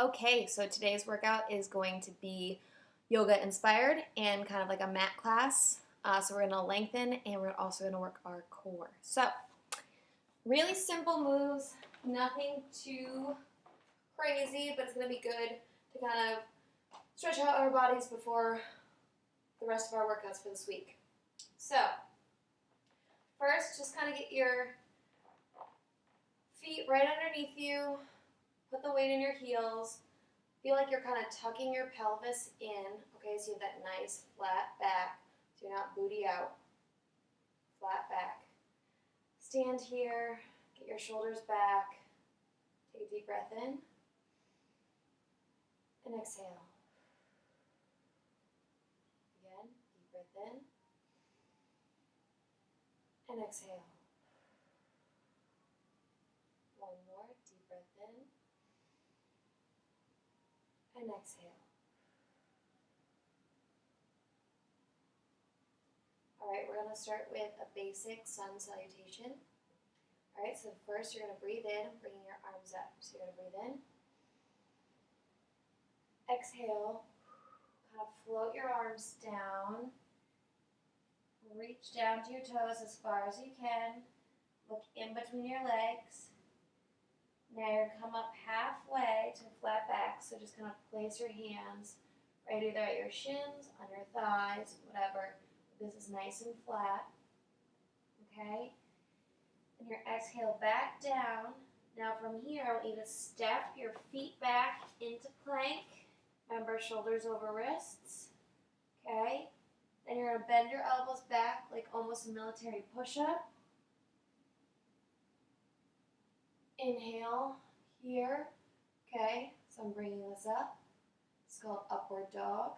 Okay, so today's workout is going to be yoga inspired and kind of like a mat class. So we're going to lengthen and we're also going to work our core. So really simple moves, nothing too crazy, but it's going to be good to kind of stretch out our bodies before the rest of our workouts for this week. So first, just kind of get your feet right underneath you, put the weight in your heels. Feel like you're kind of tucking your pelvis in, okay, so you have that nice flat back, so you're not booty out, flat back. Stand here, get your shoulders back, take a deep breath in, and exhale. Again, deep breath in, and exhale. One more, deep breath in, and exhale. All right, we're going to start with a basic sun salutation. All right, so first you're going to breathe in, bringing your arms up. So you're going to breathe in. Exhale, kind of float your arms down. Reach down to your toes as far as you can. Look in between your legs. Now you're going to come up halfway to flat back, so just kind of place your hands right either at your shins, on your thighs, whatever. This is nice and flat, okay? And your exhale back down. Now from here, I want you to step your feet back into plank. Remember, shoulders over wrists, okay? Then you're going to bend your elbows back like almost a military push-up. Inhale here, okay? So I'm bringing this up. It's called upward dog.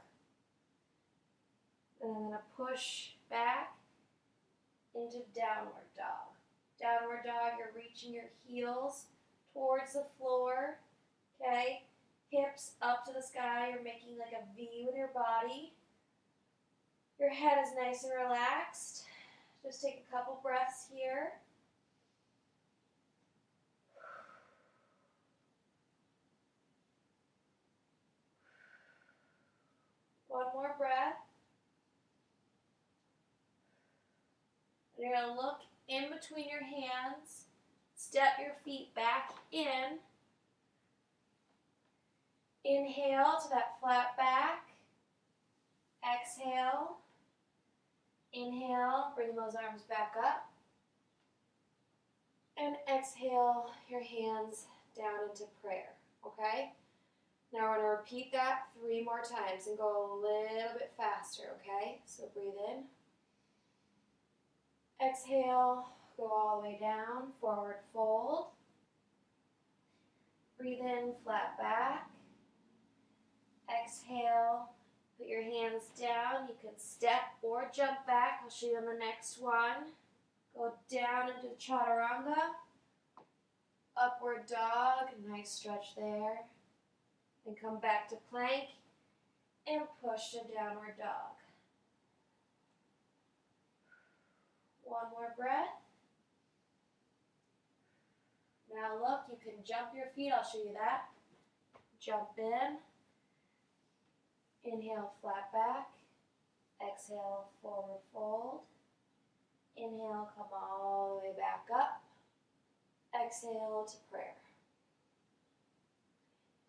Then I'm going to push back into downward dog. Downward dog, you're reaching your heels towards the floor, okay? Hips up to the sky, you're making like a V with your body. Your head is nice and relaxed. Just take a couple breaths here. One more breath. And you're going to look in between your hands. Step your feet back in. Inhale to that flat back. Exhale. Inhale, bring those arms back up. And exhale your hands down into prayer, okay? Now we're going to repeat that 3 more times and go a little bit faster, okay? So breathe in. Exhale, go all the way down, forward fold. Breathe in, flat back. Exhale, put your hands down. You can step or jump back. I'll show you on the next one. Go down into chaturanga. Upward dog, nice stretch there. Then come back to plank and push to downward dog. One more breath. Now look, you can jump your feet. I'll show you that. Jump in. Inhale, flat back. Exhale, forward fold. Inhale, come all the way back up. Exhale to prayer.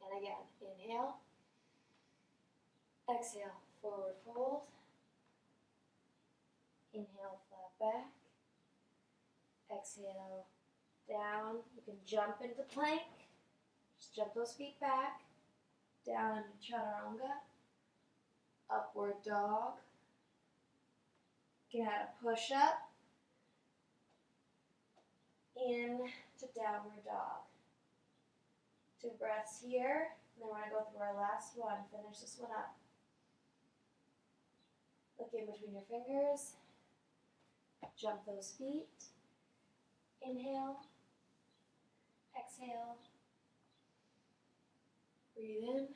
And again, inhale. Exhale, forward fold. Inhale, flat back. Exhale, down. You can jump into plank. Just jump those feet back. Down into chaturanga. Upward dog. You can add a push up. In to downward dog. 2 breaths here. And then we're going to go through our last one. Finish this one up. Look in between your fingers. Jump those feet. Inhale. Exhale. Breathe in.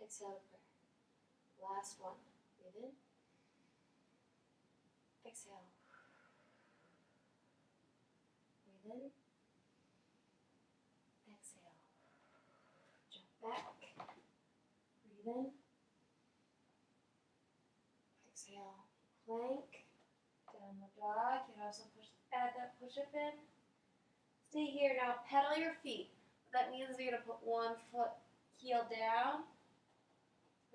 Exhale to prayer. Last one. Breathe in. Exhale. Breathe in. Exhale. back. Breathe in. Exhale, plank. Downward dog. You can also add that push-up in. Stay here. Now pedal your feet. That means you're going to put one foot heel down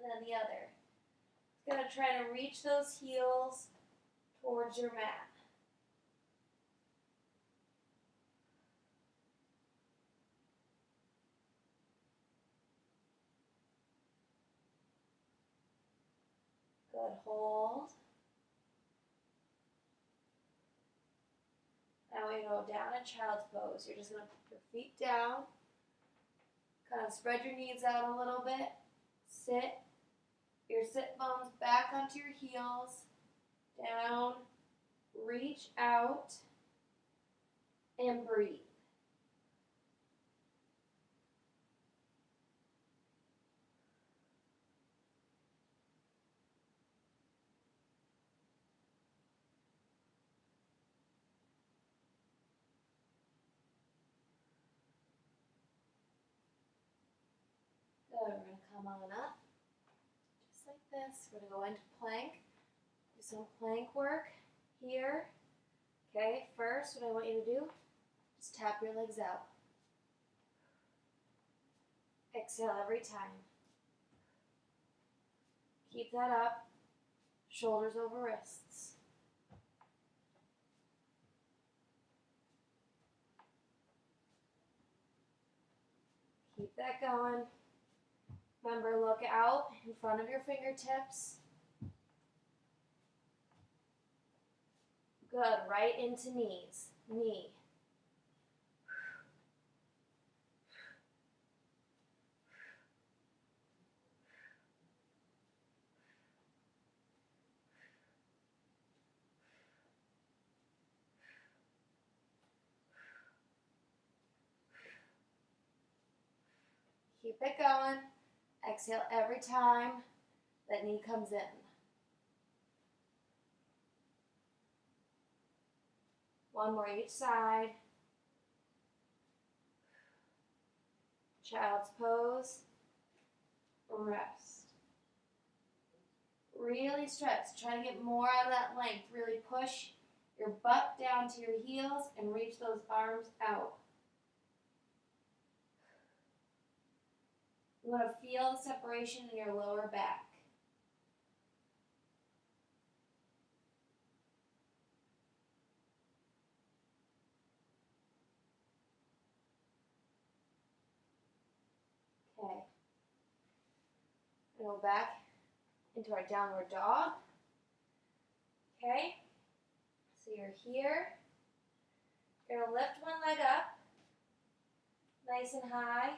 and then the other. It's going to try to reach those heels towards your mat. Good, hold. Now we go down in child's pose. You're just going to put your feet down, kind of spread your knees out a little bit, sit, your sit bones back onto your heels, down, reach out, and breathe. Good, we're going to come on up, just like this. We're going to go into plank, do some plank work here. Okay, first what I want you to do, just tap your legs out. Exhale every time. Keep that up, shoulders over wrists. Keep that going. Remember, look out in front of your fingertips. Good, right into knees. Knee. Keep it going. Exhale every time that knee comes in. One more each side. Child's pose. Rest. Really stretch. Try to get more out of that length. Really push your butt down to your heels and reach those arms out. You want to feel the separation in your lower back. Okay. Go back into our downward dog. Okay. So you're here. You're going to lift one leg up, nice and high.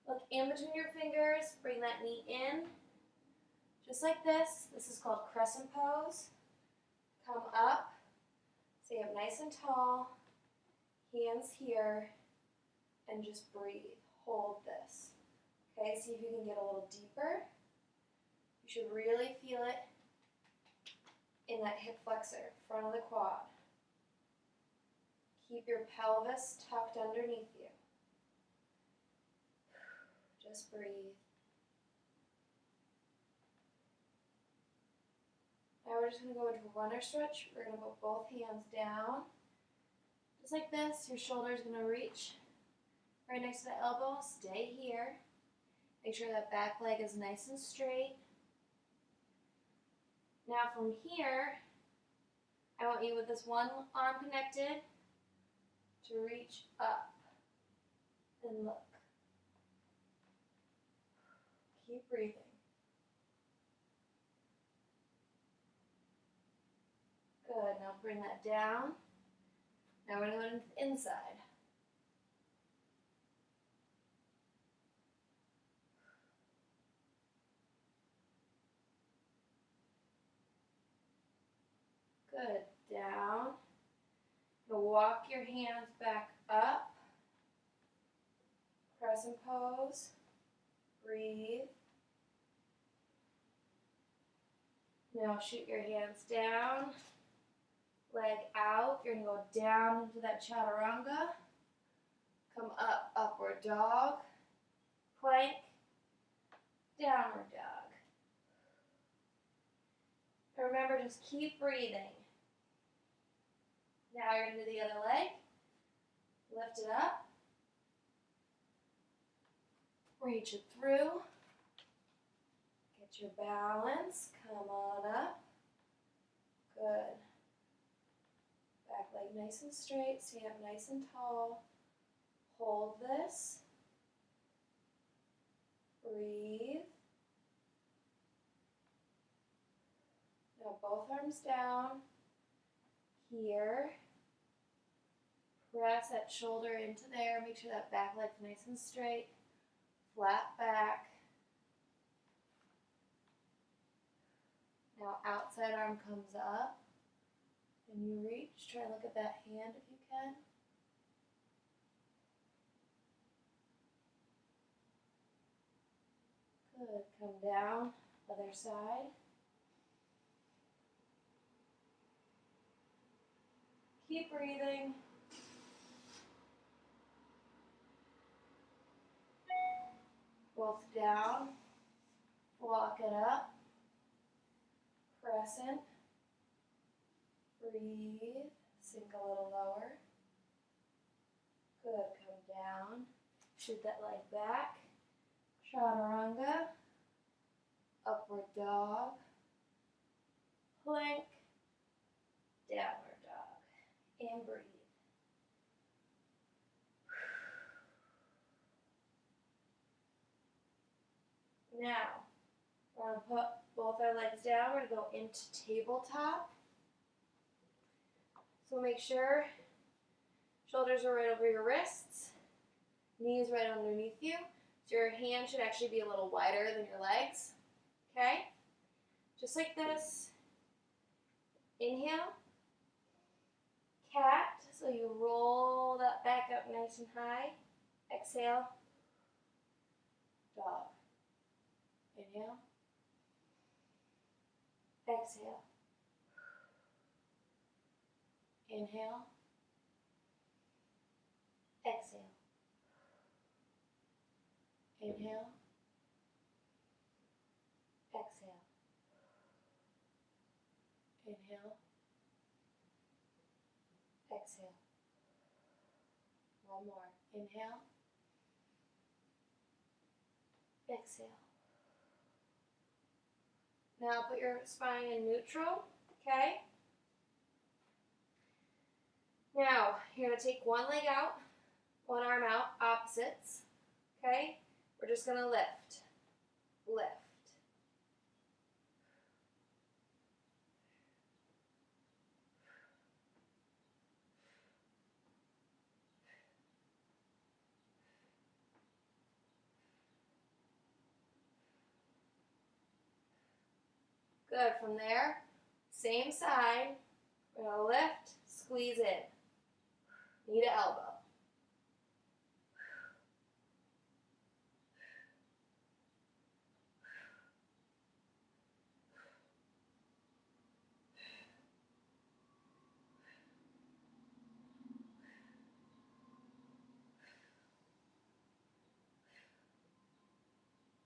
Look in between your fingers, bring that knee in, just like this. This is called crescent pose. Come up, stay up nice and tall, hands here, and just breathe. Hold this. Okay, see if you can get a little deeper. You should really feel it in that hip flexor, front of the quad. Keep your pelvis tucked underneath you. Just breathe. Now we're just going to go into a runner stretch. We're going to put both hands down. Just like this, your shoulder is going to reach right next to the elbow. Stay here. Make sure that back leg is nice and straight. Now from here, I want you with this one arm connected to reach up and look. Keep breathing. Good, now bring that down. Now we're going to go to the inside. Good, down. You'll walk your hands back up. Crescent pose. Breathe. Now shoot your hands down, leg out. You're going to go down into that chaturanga. Come up, upward dog. plank, downward dog. And remember, just keep breathing. Now you're going to do the other leg. Lift it up. Reach it through. Get your balance. Come on up. Good. Back leg nice and straight. Stand up nice and tall. Hold this. Breathe. Now both arms down. Here. Press that shoulder into there. Make sure that back leg's nice and straight. Flat back. Now outside arm comes up. And you reach. Try to look at that hand if you can. Good. Come down. Other side. Keep breathing. Both down. Walk it up. Crescent. Breathe. Sink a little lower. Good. Come down. Shoot that leg back. Chaturanga. Upward dog. Plank. Downward dog. And breathe. Now, we're going to put both our legs down. We're going to go into tabletop. So make sure shoulders are right over your wrists, knees right underneath you. So your hand should actually be a little wider than your legs. Okay? Just like this. Inhale. Cat. So you roll that back up nice and high. Exhale. Dog. Inhale. Exhale. Inhale. Exhale. Inhale. Exhale. Inhale. Exhale. One more. Inhale. Exhale. Now put your spine in neutral, okay? Now, you're going to take one leg out, one arm out, opposites, okay? We're just going to lift, lift. Good. From there, same side. We're going to lift, squeeze in. Knee to elbow.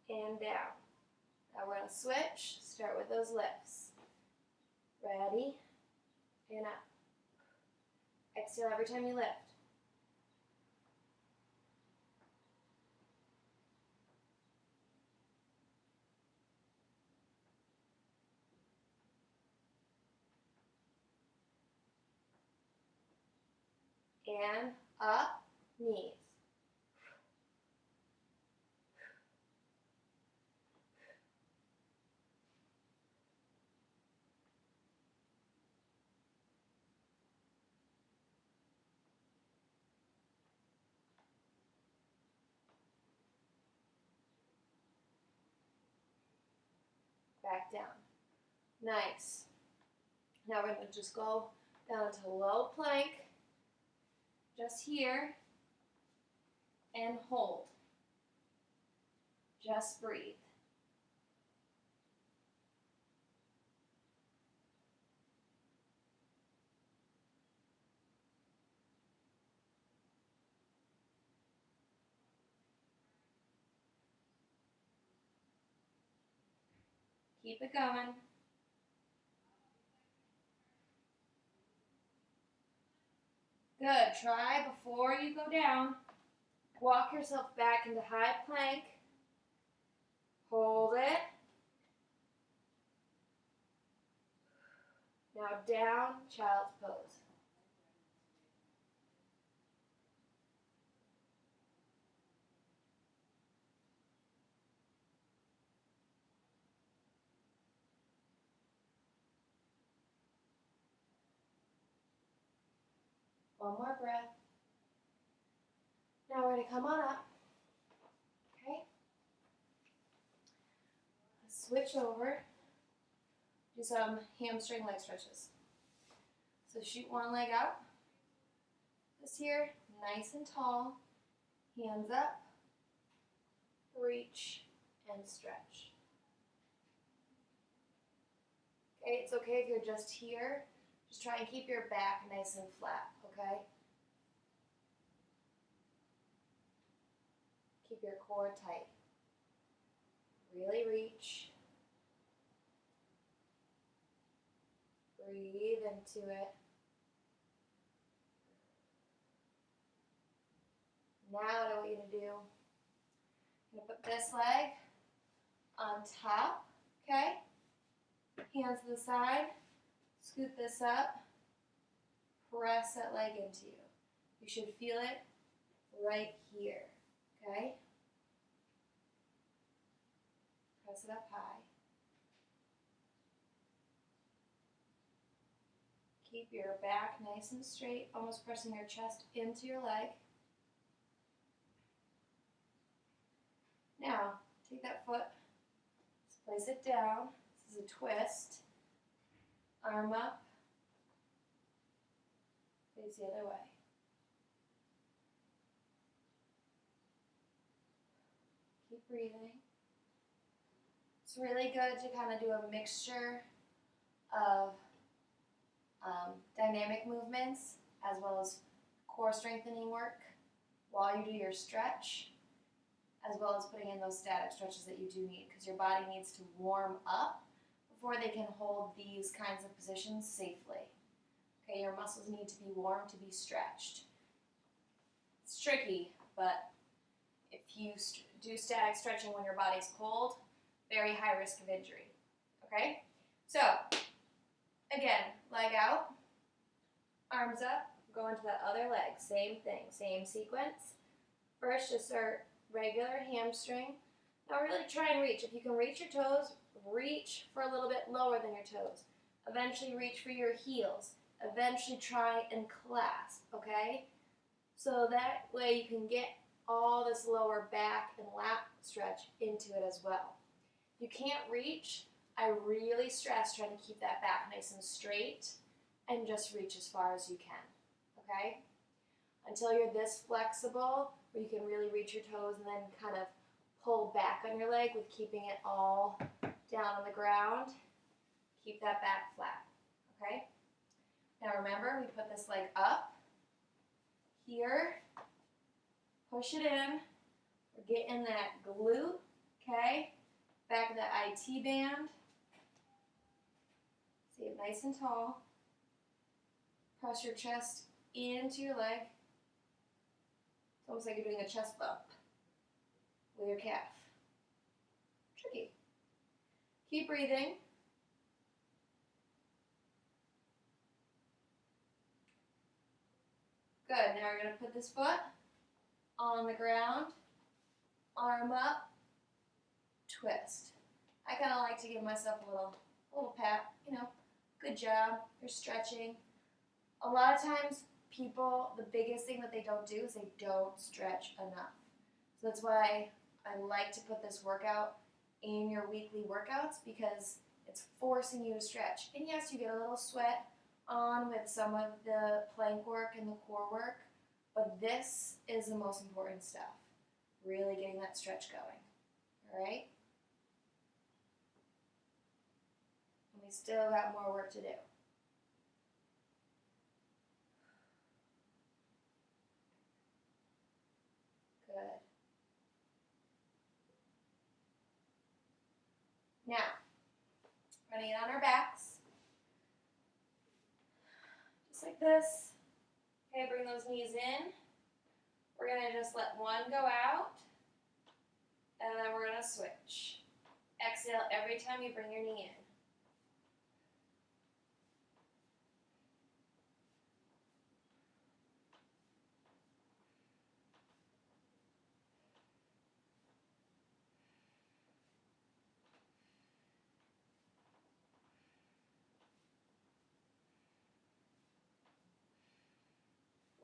And down. Now we're going to switch. Start with those lifts. Ready? And up. Exhale every time you lift. And up, knees. Back down. Nice. Now we're going to just go down to low plank. Just here. And hold. Just breathe. Keep it going. Good. Try before you go down. Walk yourself back into high plank. Hold it. Now down, child's pose. One more breath. Now we're going to come on up. Okay? Let's switch over. Do some hamstring leg stretches. So shoot one leg out. This here, nice and tall. Hands up. Reach and stretch. Okay, it's okay if you're just here. Just try and keep your back nice and flat, okay? Keep your core tight. Really reach. Breathe into it. Now what I want you to do, I'm going to put this leg on top, okay? Hands to the side. Scoot this up. Press that leg into you. You should feel it right here, okay? Press it up high. Keep your back nice and straight, almost pressing your chest into your leg. Now, take that foot, place it down. This is a twist. Arm up, face the other way. Keep breathing. It's really good to kind of do a mixture of dynamic movements as well as core strengthening work while you do your stretch, as well as putting in those static stretches that you do need, because your body needs to warm up before they can hold these kinds of positions safely. Okay, your muscles need to be warm to be stretched. It's tricky, but if you do static stretching when your body's cold, very high risk of injury. Okay, so again, leg out, arms up, go into that other leg. Same thing, same sequence. First, just our regular hamstring. Now really try and reach. If you can reach your toes, reach for a little bit lower than your toes. Eventually reach for your heels. Eventually try and clasp, okay? So that way you can get all this lower back and lat stretch into it as well. If you can't reach, I really stress trying to keep that back nice and straight and just reach as far as you can, okay? Until you're this flexible where you can really reach your toes and then kind of pull back on your leg with keeping it all down on the ground. Keep that back flat, okay? Now remember, we put this leg up, here, push it in, we're getting that glute, okay? Back of the IT band. See it nice and tall. Press your chest into your leg. It's almost like you're doing a chest bump with your calf. Tricky. Keep breathing. Good. Now we're going to put this foot on the ground, arm up, twist. I kind of like to give myself a little pat, good job, you're stretching. A lot of times people, the biggest thing that they don't do is they don't stretch enough. So that's why I like to put this workout in your weekly workouts, because it's forcing you to stretch. And yes, you get a little sweat on with some of the plank work and the core work, but this is the most important stuff. Really getting that stretch going. All right? And we still got more work to do. Good. Now, Running it on our backs. Just like this. Okay, bring those knees in. We're going to just let one go out, and then we're going to switch. Exhale every time you bring your knee in.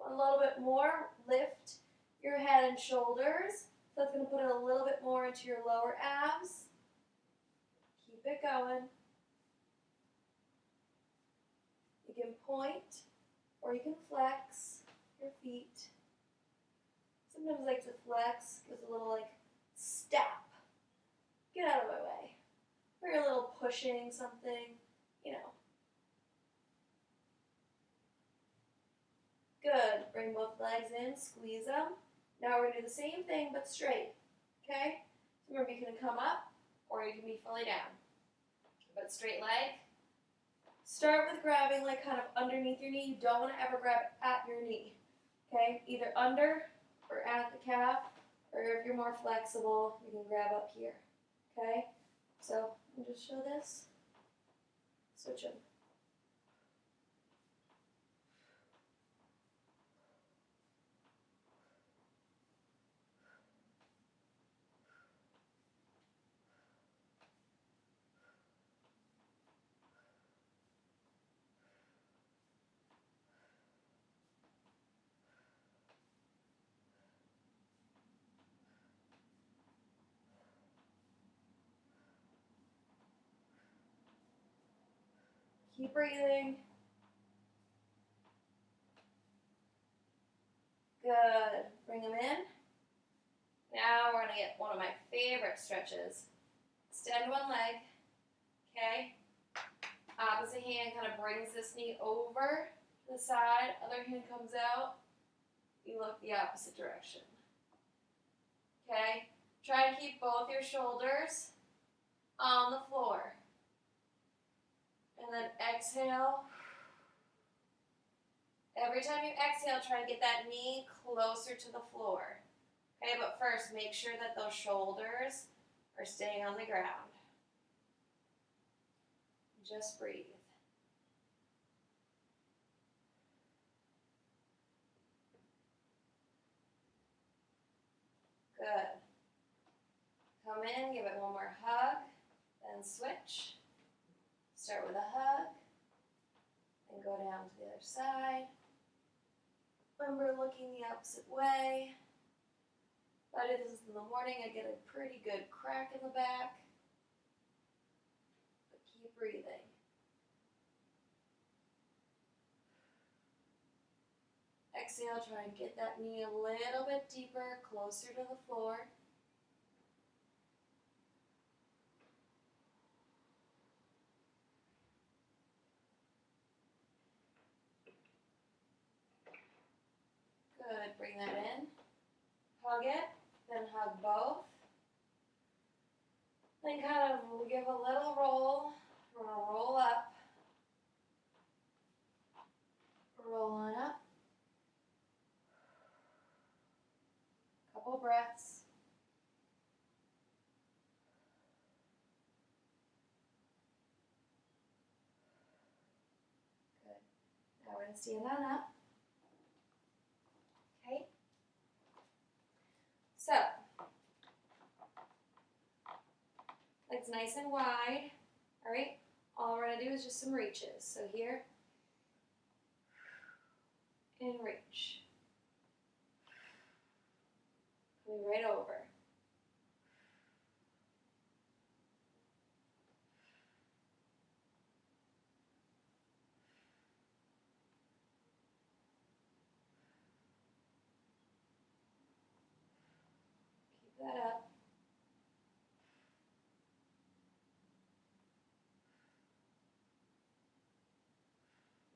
A little bit more, lift your head and shoulders. So that's going to put it a little bit more into your lower abs. Keep it going. You can point or you can flex your feet. Sometimes I like to flex, gives a little like step. Get out of my way. Or you're a little pushing something, you know. Good. Bring both legs in, squeeze them. Now we're going to do the same thing but straight. Okay? So remember, you can come up or you can be fully down. But straight leg. Start with grabbing like kind of underneath your knee. You don't want to ever grab at your knee. Okay? Either under or at the calf, or if you're more flexible, you can grab up here. Okay? So, I'll just show this. Switch them. Keep breathing. Good. Bring them in. Now we're going to get one of my favorite stretches. Extend one leg. Okay? Opposite hand kind of brings this knee over to the side. Other hand comes out. You look the opposite direction. Okay? Try to keep both your shoulders on the floor. And then exhale. Every time you exhale, try to get that knee closer to the floor. Okay, but first, make sure that those shoulders are staying on the ground. Just breathe. Good. Come in, give it one more hug, then switch. Start with a hug, and go down to the other side. Remember, looking the opposite way. If I do this in the morning, I get a pretty good crack in the back. But keep breathing. Exhale, try and get that knee a little bit deeper, closer to the floor. Good, bring that in. Hug it, then hug both. Then kind of give a little roll. We're going to roll up. Roll on up. Couple breaths. Good. Now we're going to stand on up. Okay. So, legs nice and wide. All right. All we're going to do is just some reaches. So here, and reach. Coming right over. Keep that up.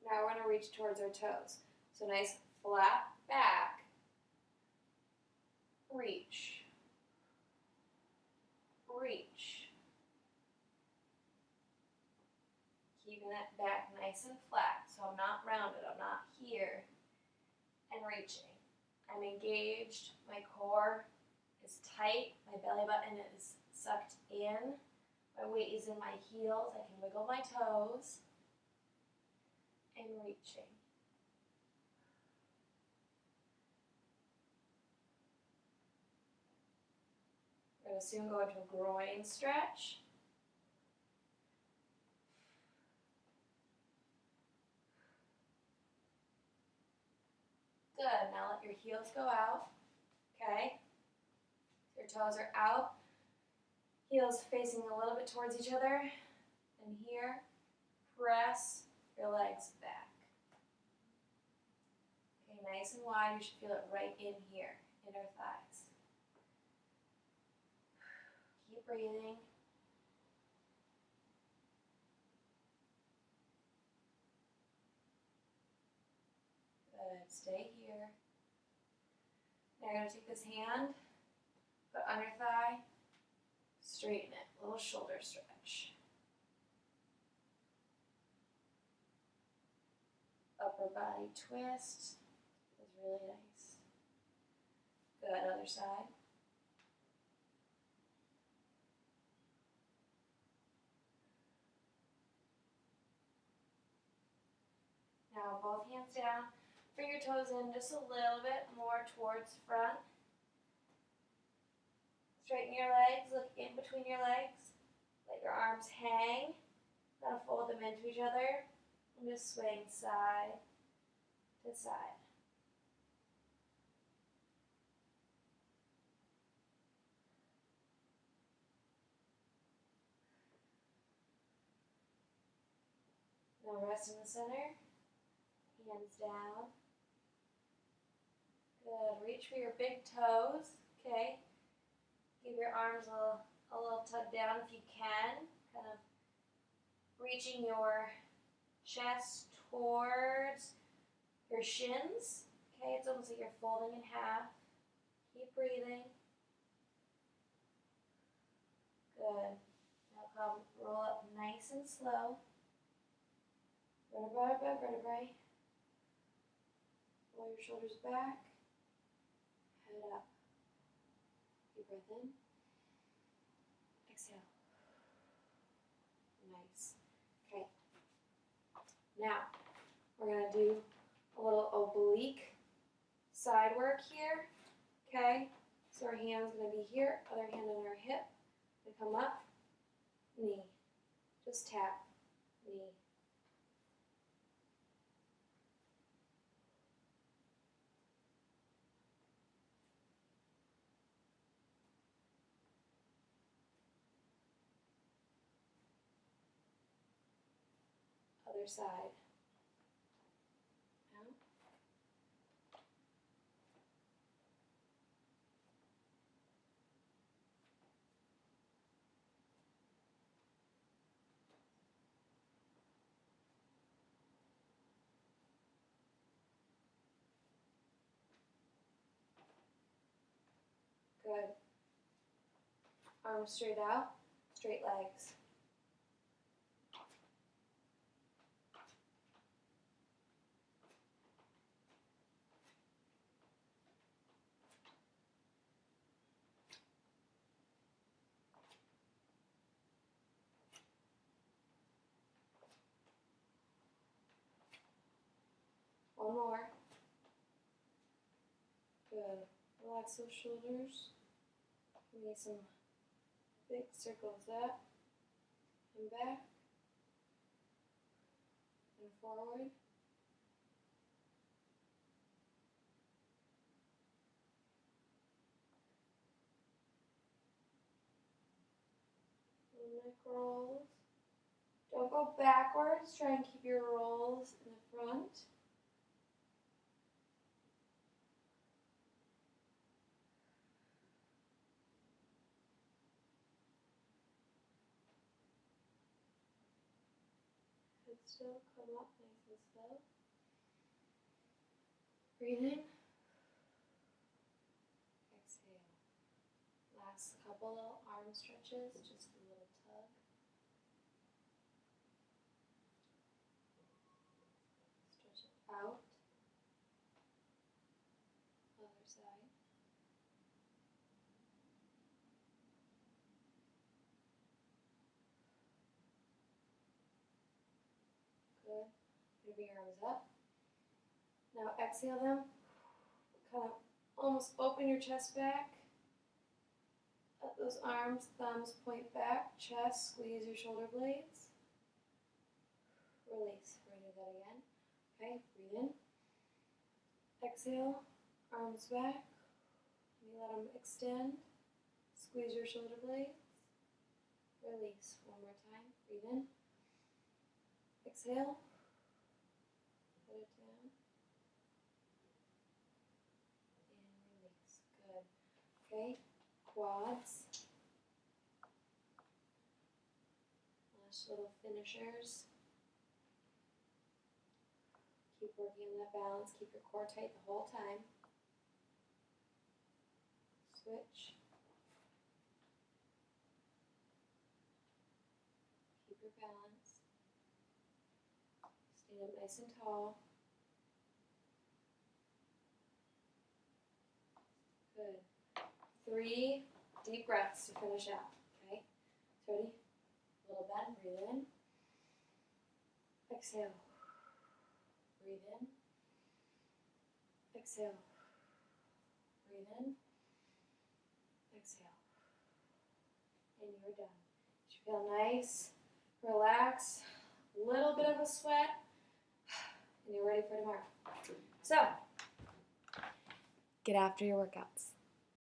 Now we're going to reach towards our toes. So nice flat back. Reach. Reach. nice and flat. So I'm not rounded, I'm not here and reaching. I'm engaged, my core is tight, my belly button is sucked in, my weight is in my heels, I can wiggle my toes, and reaching. We're going to soon go into a groin stretch. Good, now let your heels go out, okay? Your toes are out, heels facing a little bit towards each other, and here, press your legs back. Okay, nice and wide, you should feel it right in here, inner thighs. Keep breathing. Good, stay here. Now you're going to take this hand, put under thigh, straighten it, little shoulder stretch. Upper body twist is really nice. Good, other side. Now both hands down, bring your toes in just a little bit more towards front. Straighten your legs, look in between your legs. Let your arms hang. Now fold them into each other. And just swing side to side. Now rest in the center. Hands down. Good. Reach for your big toes. Okay. Give your arms a little tug down if you can. Kind of reaching your chest towards your shins. Okay, it's almost like you're folding in half. Keep breathing. Good. Now come roll up nice and slow. Vertebrae above vertebrae. Roll your shoulders back. Head up. Deep breath in. Exhale. Nice. Okay. Now, we're going to do a little oblique side work here. Okay? So our hand's going to be here, other hand on our hip. We come up, knee. Just tap, knee. Other side. Out. Good. Arms straight out, straight legs. One more. Good. Relax those shoulders. Give me some big circles up and back and forward. Neck rolls. Don't go backwards. Try and keep your rolls in the front. Head still, come up nice and slow. Breathe in. Exhale. Last couple little arm stretches, just a little tug. out. Other side. Good. Bring your arms up. Now exhale them. Kind of almost open your chest back. Let those arms, thumbs point back. Chest, squeeze your shoulder blades. Release. We're going to do that again. Okay, breathe in. Exhale, arms back. You let them extend. Squeeze your shoulder blades. Release. One more time. Breathe in. Exhale. Put it down. And release. Good. Okay, quads. Last little finishers. Keep working on that balance. Keep your core tight the whole time. Switch. Keep your balance. Stand up nice and tall. Good. 3 deep breaths to finish out. Okay? Ready? Little bend. Breathe in. Exhale. Breathe in. Exhale. Breathe in. Exhale. And you're done. You should feel nice, relaxed, a little bit of a sweat, and you're ready for tomorrow. So, get after your workouts.